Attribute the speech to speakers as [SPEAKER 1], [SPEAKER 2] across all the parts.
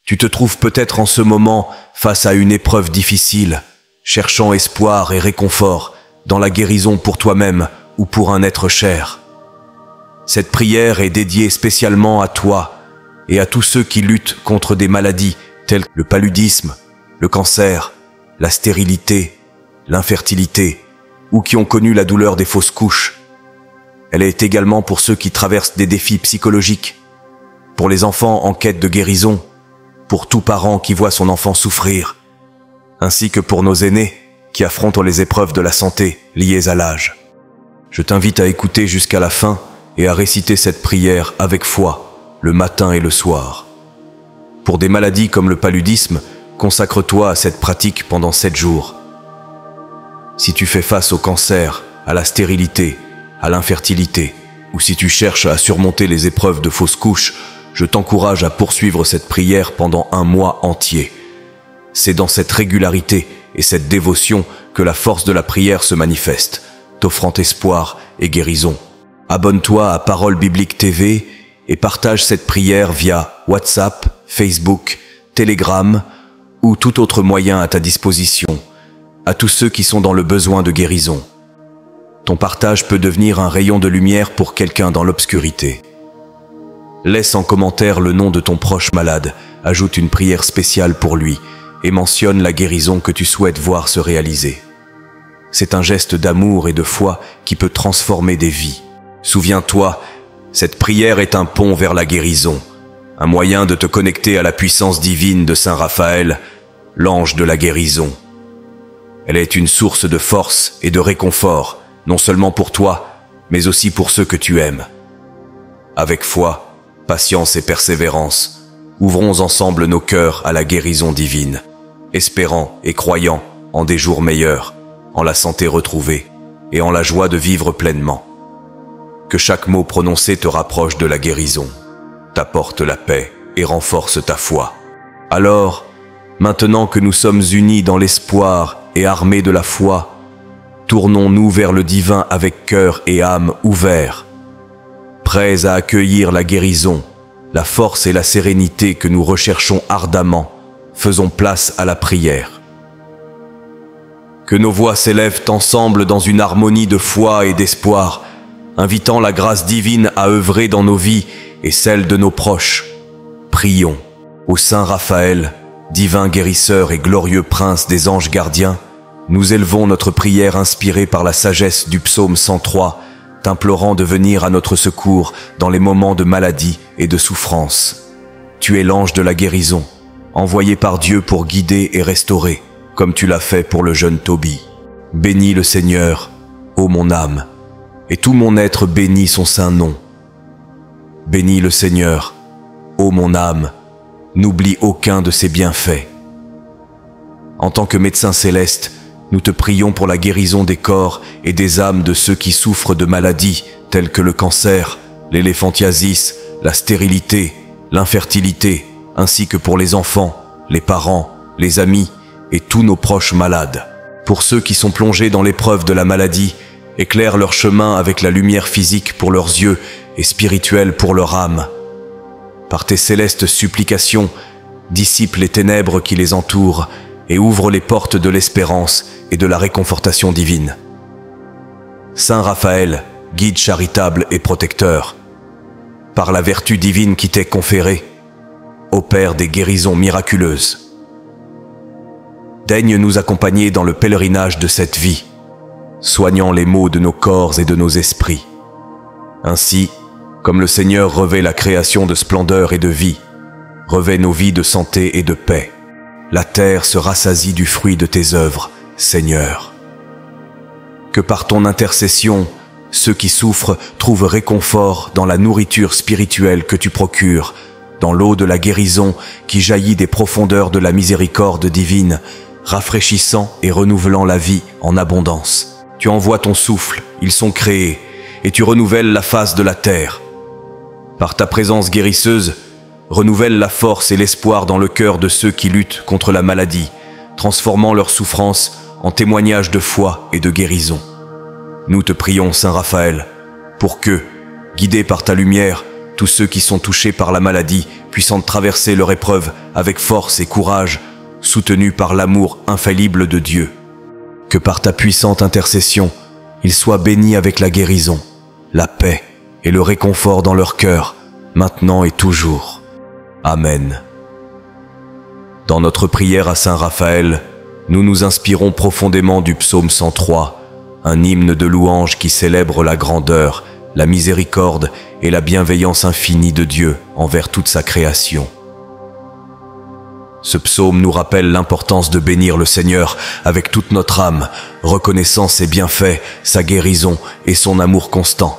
[SPEAKER 1] Tu te trouves peut-être en ce moment face à une épreuve difficile, cherchant espoir et réconfort dans la guérison pour toi-même ou pour un être cher. Cette prière est dédiée spécialement à toi et à tous ceux qui luttent contre des maladies telles que le paludisme, le cancer, la stérilité, l'infertilité, ou qui ont connu la douleur des fausses couches. Elle est également pour ceux qui traversent des défis psychologiques, pour les enfants en quête de guérison, pour tout parent qui voit son enfant souffrir, ainsi que pour nos aînés qui affrontent les épreuves de la santé liées à l'âge. Je t'invite à écouter jusqu'à la fin et à réciter cette prière avec foi, le matin et le soir. Pour des maladies comme le paludisme, consacre-toi à cette pratique pendant 7 jours. Si tu fais face au cancer, à la stérilité, à l'infertilité, ou si tu cherches à surmonter les épreuves de fausses couches, je t'encourage à poursuivre cette prière pendant 1 mois entier. C'est dans cette régularité et cette dévotion que la force de la prière se manifeste, t'offrant espoir et guérison. Abonne-toi à Parole Biblique TV et partage cette prière via WhatsApp, Facebook, Telegram ou tout autre moyen à ta disposition, à tous ceux qui sont dans le besoin de guérison. Ton partage peut devenir un rayon de lumière pour quelqu'un dans l'obscurité. Laisse en commentaire le nom de ton proche malade, ajoute une prière spéciale pour lui et mentionne la guérison que tu souhaites voir se réaliser. C'est un geste d'amour et de foi qui peut transformer des vies. Souviens-toi, cette prière est un pont vers la guérison, un moyen de te connecter à la puissance divine de Saint Raphaël, l'ange de la guérison. Elle est une source de force et de réconfort, non seulement pour toi, mais aussi pour ceux que tu aimes. Avec foi, patience et persévérance, ouvrons ensemble nos cœurs à la guérison divine, espérant et croyant en des jours meilleurs, en la santé retrouvée et en la joie de vivre pleinement. Que chaque mot prononcé te rapproche de la guérison, t'apporte la paix et renforce ta foi. Alors, maintenant que nous sommes unis dans l'espoir et armés de la foi, tournons-nous vers le divin avec cœur et âme ouverts, prêts à accueillir la guérison, la force et la sérénité que nous recherchons ardemment. Faisons place à la prière. Que nos voix s'élèvent ensemble dans une harmonie de foi et d'espoir, invitant la grâce divine à œuvrer dans nos vies et celles de nos proches. Prions. Ô Saint Raphaël, divin guérisseur et glorieux prince des anges gardiens, nous élevons notre prière inspirée par la sagesse du psaume 103, t'implorant de venir à notre secours dans les moments de maladie et de souffrance. Tu es l'ange de la guérison, envoyé par Dieu pour guider et restaurer, comme tu l'as fait pour le jeune Tobie. Bénis le Seigneur, ô mon âme, et tout mon être bénit son saint nom. Bénis le Seigneur, ô mon âme, n'oublie aucun de ses bienfaits. En tant que médecin céleste, nous te prions pour la guérison des corps et des âmes de ceux qui souffrent de maladies telles que le cancer, l'éléphantiasis, la stérilité, l'infertilité, ainsi que pour les enfants, les parents, les amis et tous nos proches malades. Pour ceux qui sont plongés dans l'épreuve de la maladie, éclaire leur chemin avec la lumière physique pour leurs yeux et spirituelle pour leur âme. Par tes célestes supplications, dissipe les ténèbres qui les entourent et ouvre les portes de l'espérance et de la réconfortation divine. Saint Raphaël, guide charitable et protecteur, par la vertu divine qui t'est conférée, opère des guérisons miraculeuses. Daigne nous accompagner dans le pèlerinage de cette vie, soignant les maux de nos corps et de nos esprits. Ainsi, comme le Seigneur revêt la création de splendeur et de vie, revêt nos vies de santé et de paix. La terre se rassasie du fruit de tes œuvres, Seigneur. Que par ton intercession, ceux qui souffrent trouvent réconfort dans la nourriture spirituelle que tu procures, dans l'eau de la guérison qui jaillit des profondeurs de la miséricorde divine, rafraîchissant et renouvelant la vie en abondance. Tu envoies ton souffle, ils sont créés, et tu renouvelles la face de la terre. Par ta présence guérisseuse, renouvelle la force et l'espoir dans le cœur de ceux qui luttent contre la maladie, transformant leur souffrance en témoignage de foi et de guérison. Nous te prions, Saint Raphaël, pour que, guidés par ta lumière, tous ceux qui sont touchés par la maladie puissent traverser leur épreuve avec force et courage, soutenus par l'amour infaillible de Dieu. Que par ta puissante intercession, ils soient bénis avec la guérison, la paix et le réconfort dans leur cœur, maintenant et toujours. Amen. Dans notre prière à Saint Raphaël, nous nous inspirons profondément du psaume 103, un hymne de louange qui célèbre la grandeur, la miséricorde et la bienveillance infinie de Dieu envers toute sa création. Ce psaume nous rappelle l'importance de bénir le Seigneur avec toute notre âme, reconnaissant ses bienfaits, sa guérison et son amour constant.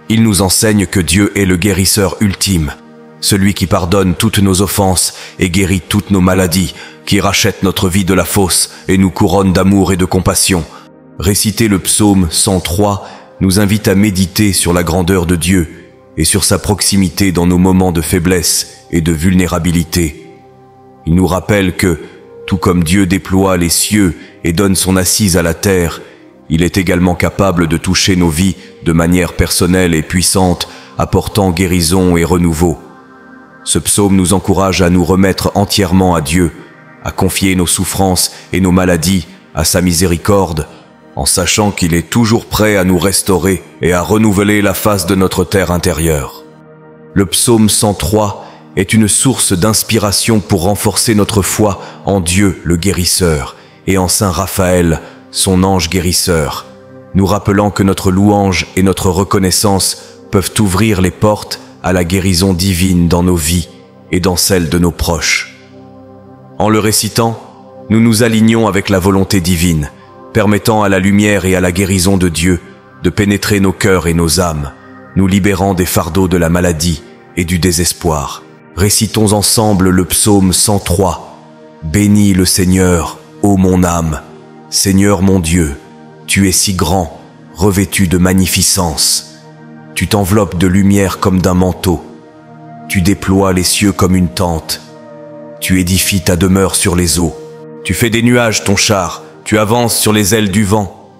[SPEAKER 1] Il nous enseigne que Dieu est le guérisseur ultime, celui qui pardonne toutes nos offenses et guérit toutes nos maladies, qui rachète notre vie de la fosse et nous couronne d'amour et de compassion. Réciter le psaume 103 nous invite à méditer sur la grandeur de Dieu et sur sa proximité dans nos moments de faiblesse et de vulnérabilité. Il nous rappelle que, tout comme Dieu déploie les cieux et donne son assise à la terre, il est également capable de toucher nos vies de manière personnelle et puissante, apportant guérison et renouveau. Ce psaume nous encourage à nous remettre entièrement à Dieu, à confier nos souffrances et nos maladies à sa miséricorde, en sachant qu'il est toujours prêt à nous restaurer et à renouveler la face de notre terre intérieure. Le psaume 103 est une source d'inspiration pour renforcer notre foi en Dieu le guérisseur et en Saint Raphaël, son ange guérisseur, nous rappelant que notre louange et notre reconnaissance peuvent ouvrir les portes à la guérison divine dans nos vies et dans celles de nos proches. En le récitant, nous nous alignons avec la volonté divine, permettant à la lumière et à la guérison de Dieu de pénétrer nos cœurs et nos âmes, nous libérant des fardeaux de la maladie et du désespoir. Récitons ensemble le psaume 103. Bénis le Seigneur, ô mon âme. Seigneur mon Dieu, tu es si grand, revêtu de magnificence. Tu t'enveloppes de lumière comme d'un manteau. Tu déploies les cieux comme une tente. Tu édifies ta demeure sur les eaux. Tu fais des nuages ton char, tu avances sur les ailes du vent.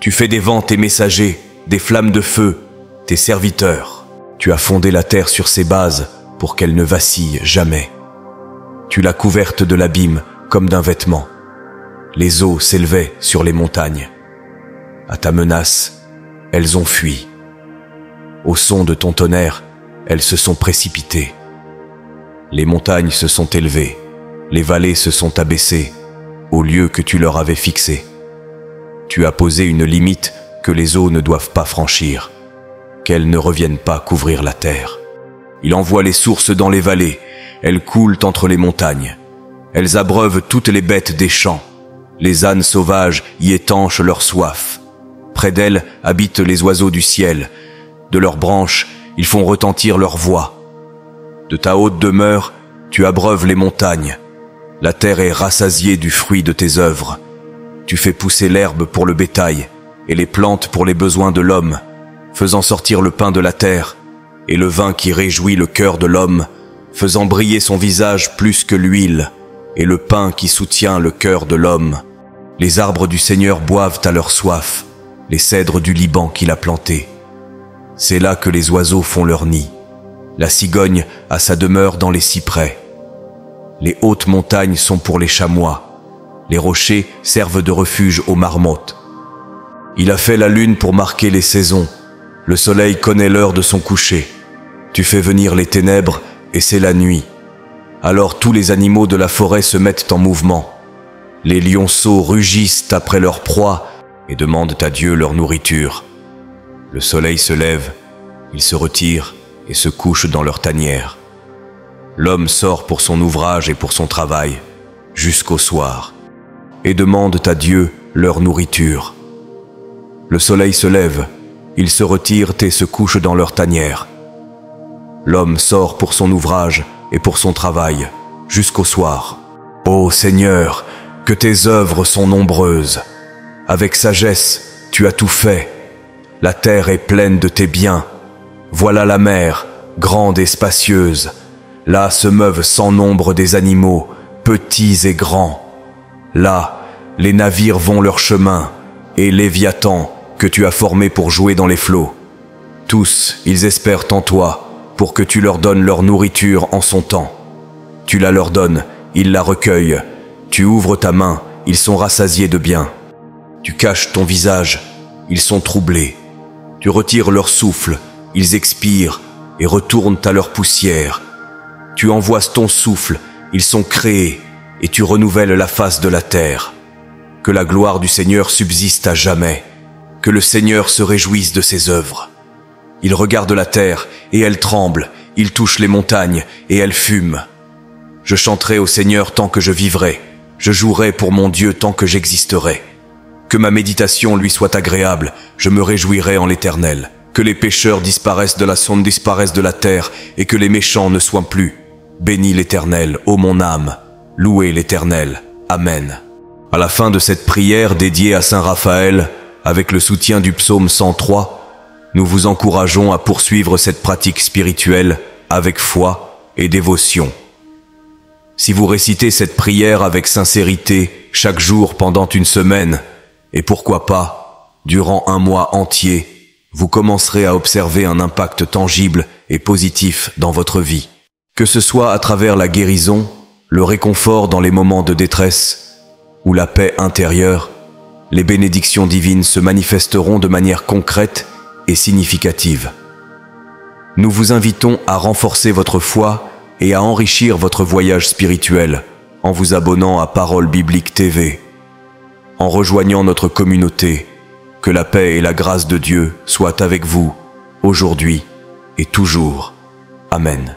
[SPEAKER 1] Tu fais des vents tes messagers, des flammes de feu, tes serviteurs. Tu as fondé la terre sur ses bases, pour qu'elle ne vacille jamais. Tu l'as couverte de l'abîme comme d'un vêtement. Les eaux s'élevaient sur les montagnes. À ta menace, elles ont fui. Au son de ton tonnerre, elles se sont précipitées. Les montagnes se sont élevées, les vallées se sont abaissées au lieu que tu leur avais fixé. Tu as posé une limite que les eaux ne doivent pas franchir, qu'elles ne reviennent pas couvrir la terre. Il envoie les sources dans les vallées, elles coulent entre les montagnes. Elles abreuvent toutes les bêtes des champs. Les ânes sauvages y étanchent leur soif. Près d'elles habitent les oiseaux du ciel. De leurs branches, ils font retentir leur voix. De ta haute demeure, tu abreuves les montagnes. La terre est rassasiée du fruit de tes œuvres. Tu fais pousser l'herbe pour le bétail et les plantes pour les besoins de l'homme, faisant sortir le pain de la terre et le vin qui réjouit le cœur de l'homme, faisant briller son visage plus que l'huile, et le pain qui soutient le cœur de l'homme. Les arbres du Seigneur boivent à leur soif, les cèdres du Liban qu'il a plantés. C'est là que les oiseaux font leur nid. La cigogne a sa demeure dans les cyprès. Les hautes montagnes sont pour les chamois. Les rochers servent de refuge aux marmottes. Il a fait la lune pour marquer les saisons. Le soleil connaît l'heure de son coucher. Tu fais venir les ténèbres et c'est la nuit. Alors tous les animaux de la forêt se mettent en mouvement. Les lionceaux rugissent après leur proie et demandent à Dieu leur nourriture. Le soleil se lève, ils se retirent et se couchent dans leur tanière. L'homme sort pour son ouvrage et pour son travail, jusqu'au soir, et demandent à Dieu leur nourriture. Le soleil se lève, ils se retirent et se couchent dans leur tanière. L'homme sort pour son ouvrage et pour son travail, jusqu'au soir. Ô Seigneur, que tes œuvres sont nombreuses. Avec sagesse, tu as tout fait. La terre est pleine de tes biens. Voilà la mer, grande et spacieuse. Là se meuvent sans nombre des animaux, petits et grands. Là, les navires vont leur chemin, et Léviathan, que tu as formé pour jouer dans les flots. Tous, ils espèrent en toi, pour que tu leur donnes leur nourriture en son temps. Tu la leur donnes, ils la recueillent. Tu ouvres ta main, ils sont rassasiés de bien. Tu caches ton visage, ils sont troublés. Tu retires leur souffle, ils expirent et retournent à leur poussière. Tu envoies ton souffle, ils sont créés, et tu renouvelles la face de la terre. Que la gloire du Seigneur subsiste à jamais, que le Seigneur se réjouisse de ses œuvres. Il regarde la terre, et elle tremble, il touche les montagnes, et elles fument. Je chanterai au Seigneur tant que je vivrai, je jouerai pour mon Dieu tant que j'existerai. Que ma méditation lui soit agréable, je me réjouirai en l'Éternel. Que les pécheurs disparaissent de la terre, et que les méchants ne soient plus. Bénis l'Éternel, ô mon âme, louez l'Éternel. Amen. À la fin de cette prière dédiée à Saint Raphaël, avec le soutien du psaume 103, nous vous encourageons à poursuivre cette pratique spirituelle avec foi et dévotion. Si vous récitez cette prière avec sincérité chaque jour pendant une semaine, et pourquoi pas, durant un mois entier, vous commencerez à observer un impact tangible et positif dans votre vie. Que ce soit à travers la guérison, le réconfort dans les moments de détresse ou la paix intérieure, les bénédictions divines se manifesteront de manière concrète et significative. Nous vous invitons à renforcer votre foi et à enrichir votre voyage spirituel en vous abonnant à Parole Biblique TV, en rejoignant notre communauté. Que la paix et la grâce de Dieu soient avec vous, aujourd'hui et toujours. Amen.